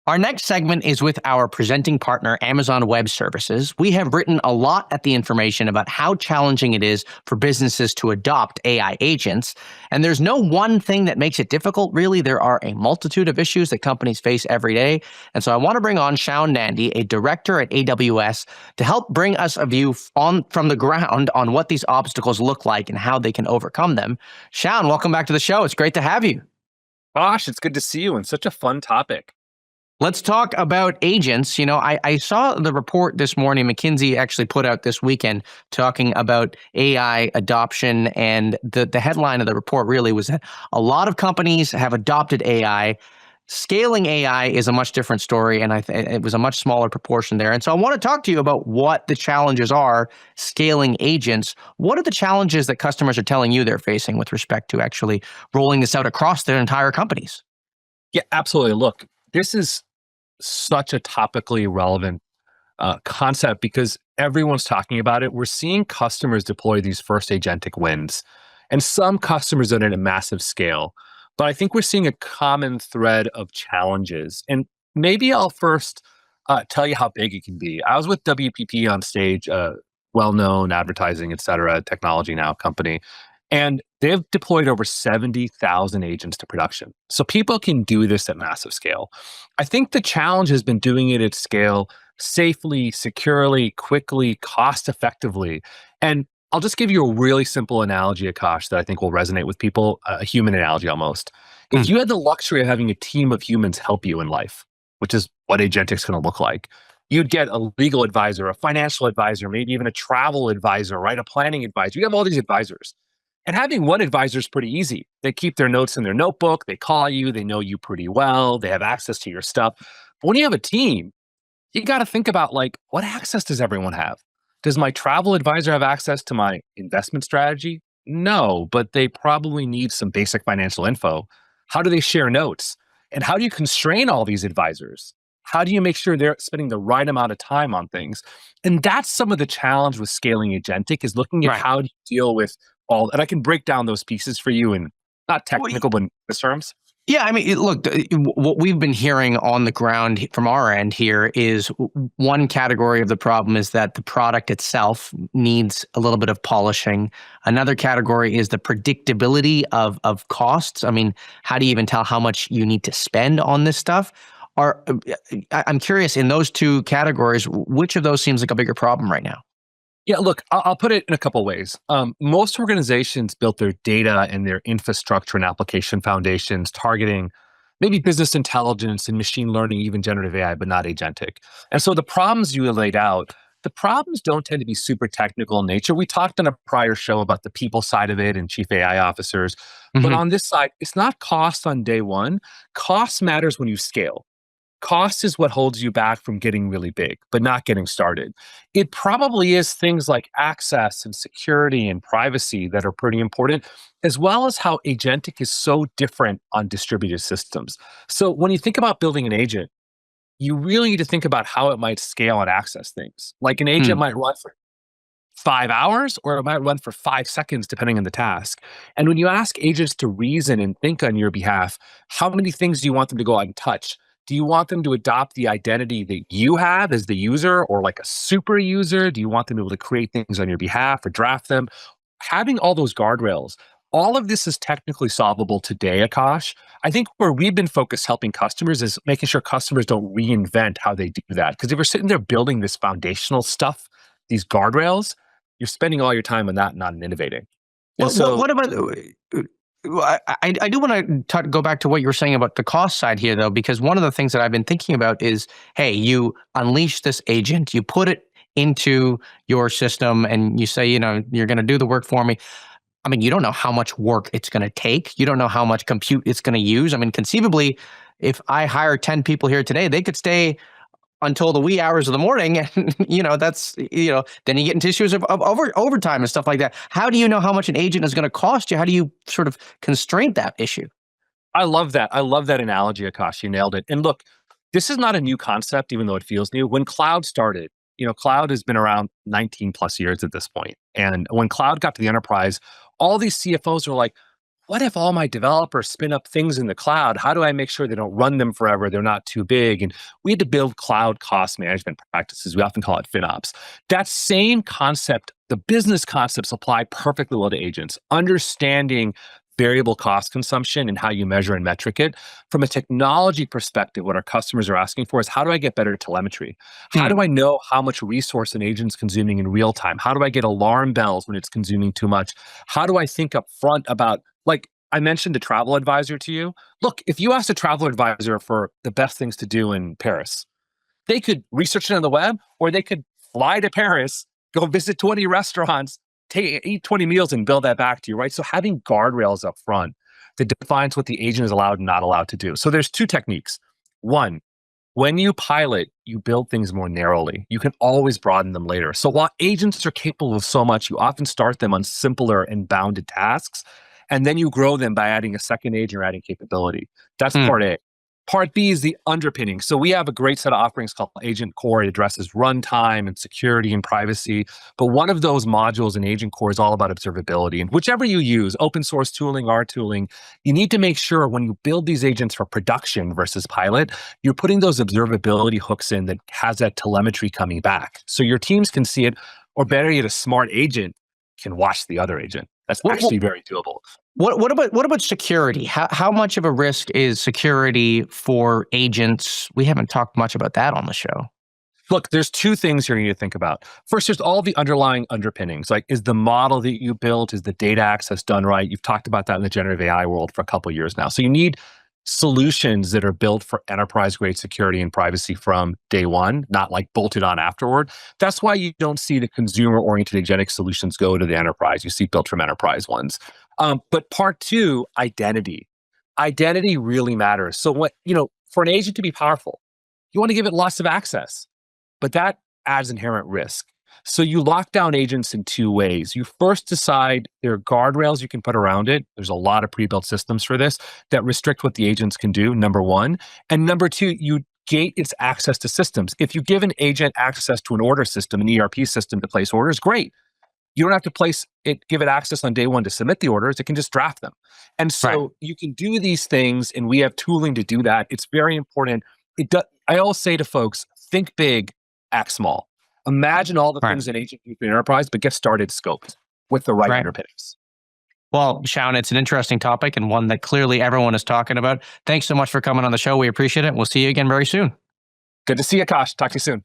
Our next segment is with our presenting partner, Amazon Web Services. We have written a lot at the information about how challenging it is for businesses to adopt AI agents. And there's no one thing that makes it difficult, really. There are a multitude of issues that companies face every day. And so I want to bring on Shaown Nandi, a director at AWS, to help bring us a view from the ground on what these obstacles look like and how they can overcome them. Shaown, welcome back to the show. It's great to have you. Gosh, it's good to see you and such a fun topic. Let's talk about agents. I saw the report this morning. McKinsey actually put out this weekend talking about AI adoption. And the headline of the report really was that a lot of companies have adopted AI. Scaling AI is a much different story, and it was a much smaller proportion there. And so I want to talk to you about what the challenges are scaling agents. What are the challenges that customers are telling you they're facing with respect to actually rolling this out across their entire companies? Yeah, absolutely. Look, this is such a topically relevant concept because everyone's talking about it. We're seeing customers deploy these first agentic wins, and some customers are at a massive scale. But I think we're seeing a common thread of challenges. And maybe I'll first tell you how big it can be. I was with WPP on stage, well-known advertising, et cetera, technology now company. And they've deployed over 70,000 agents to production. So people can do this at massive scale. I think the challenge has been doing it at scale safely, securely, quickly, cost effectively. And I'll just give you a really simple analogy, Akash, that I think will resonate with people, a human analogy almost. If you had the luxury of having a team of humans help you in life, which is what agentic's going to look like, you'd get a legal advisor, a financial advisor, maybe even a travel advisor, right? A planning advisor. You have all these advisors. And having one advisor is pretty easy. They keep their notes in their notebook. They call you. They know you pretty well. They have access to your stuff. But when you have a team, you got to think about what access does everyone have? Does my travel advisor have access to my investment strategy? No, but they probably need some basic financial info. How do they share notes? And how do you constrain all these advisors? How do you make sure they're spending the right amount of time on things? And that's some of the challenge with scaling agentic is looking at Right. how do you deal with and I can break down those pieces for you in not Well, technical, but in business terms. yeah, I mean, look, what we've been hearing on the ground from our end here is one category of the problem is that the product itself needs a little bit of polishing. Another category is the predictability of costs. I mean, how do you even tell how much you need to spend on this stuff? I'm curious, in those two categories, which of those seems like a bigger problem right now? Yeah, look, I'll put it in a couple ways. Most organizations built their data and their infrastructure and application foundations targeting maybe business intelligence and machine learning, even generative AI, but not agentic. And so the problems you laid out, the problems don't tend to be super technical in nature. We talked on a prior show about the people side of it and chief AI officers. But Hmm. on this side, it's not cost on day one. Cost matters when you scale. Cost is what holds you back from getting really big, but not getting started. It probably is things like access and security and privacy that are pretty important, as well as how agentic is so different on distributed systems. So when you think about building an agent, you really need to think about how it might scale and access things. Like an agent might run for 5 hours or it might run for 5 seconds, depending on the task. And when you ask agents to reason and think on your behalf, how many things do you want them to go out and touch? Do you want them to adopt the identity that you have as the user or like a super user? Do you want them to be able to create things on your behalf or draft them? Having all those guardrails, all of this is technically solvable today, Akash. I think where we've been focused helping customers is making sure customers don't reinvent how they do that. Because if you're sitting there building this foundational stuff, these guardrails, you're spending all your time on that, not in innovating. And What so, about? I do want to go back to what you were saying about the cost side here, though, because one of the things that I've been thinking about is, hey, you unleash this agent, you put it into your system, and you say, you're going to do the work for me. I mean, you don't know how much work it's going to take. You don't know how much compute it's going to use. I mean, conceivably, if I hire 10 people here today, they could stay until the wee hours of the morning. And, then you get into issues of overtime and stuff like that. How do you know how much an agent is going to cost you? How do you sort of constrain that issue? I love that. I love that analogy, Akash. You nailed it. And look, this is not a new concept, even though it feels new. When cloud started, cloud has been around 19 plus years at this point. And when cloud got to the enterprise, all these CFOs are like, what if all my developers spin up things in the cloud? How do I make sure they don't run them forever? They're not too big. And we had to build cloud cost management practices. We often call it FinOps. That same concept, the business concepts apply perfectly well to agents. Understanding variable cost consumption and how you measure and metric it. From a technology perspective, what our customers are asking for is how do I get better telemetry? How Hmm. do I know how much resource an agent's consuming in real time? How do I get alarm bells when it's consuming too much? How do I think up front about, like I mentioned, the travel advisor to you? Look, if you asked a travel advisor for the best things to do in Paris, they could research it on the web, or they could fly to Paris, go visit 20 restaurants, eat 20 meals and build that back to you, right? So having guardrails up front that defines what the agent is allowed and not allowed to do. So there's two techniques. One, when you pilot, you build things more narrowly. You can always broaden them later. So while agents are capable of so much, you often start them on simpler and bounded tasks, and then you grow them by adding a second agent or adding capability. That's Hmm. part A. Part B is the underpinning. So we have a great set of offerings called Agent Core. It addresses runtime and security and privacy. But one of those modules in Agent Core is all about observability. And whichever you use, open source tooling, our tooling, you need to make sure when you build these agents for production versus pilot, you're putting those observability hooks in that has that telemetry coming back. So your teams can see it, or better yet, a smart agent can watch the other agent. That's What, what, actually very doable. what about security? How much of a risk is security for agents? We haven't talked much about that on the show. Look, there's two things here you need to think about. First, there's all the underlying underpinnings. Like, is the model that you built, is the data access done right? You've talked about that in the generative AI world for a couple of years now. So you need solutions that are built for enterprise grade security and privacy from day one, not like bolted on afterward. That's why you don't see the consumer oriented agentic solutions go to the enterprise. You see built from enterprise ones. But part two, identity. Identity really matters. So for an agent to be powerful, you want to give it lots of access, but that adds inherent risk. So you lock down agents in two ways. You first decide there are guardrails you can put around it. There's a lot of pre-built systems for this that restrict what the agents can do, number one. And number two, you gate its access to systems. If you give an agent access to an order system, an ERP system to place orders, great. You don't have to give it access on day one to submit the orders. It can just draft them. And Right. so you can do these things, and we have tooling to do that. It's very important. I always say to folks, think big, act small. Imagine all the Right. things an agent can do for an enterprise, but get started scoped with the right Right. underpinnings. Well, Shaown, it's an interesting topic and one that clearly everyone is talking about. Thanks so much for coming on the show. We appreciate it. We'll see you again very soon. Good to see you, Akash. Talk to you soon.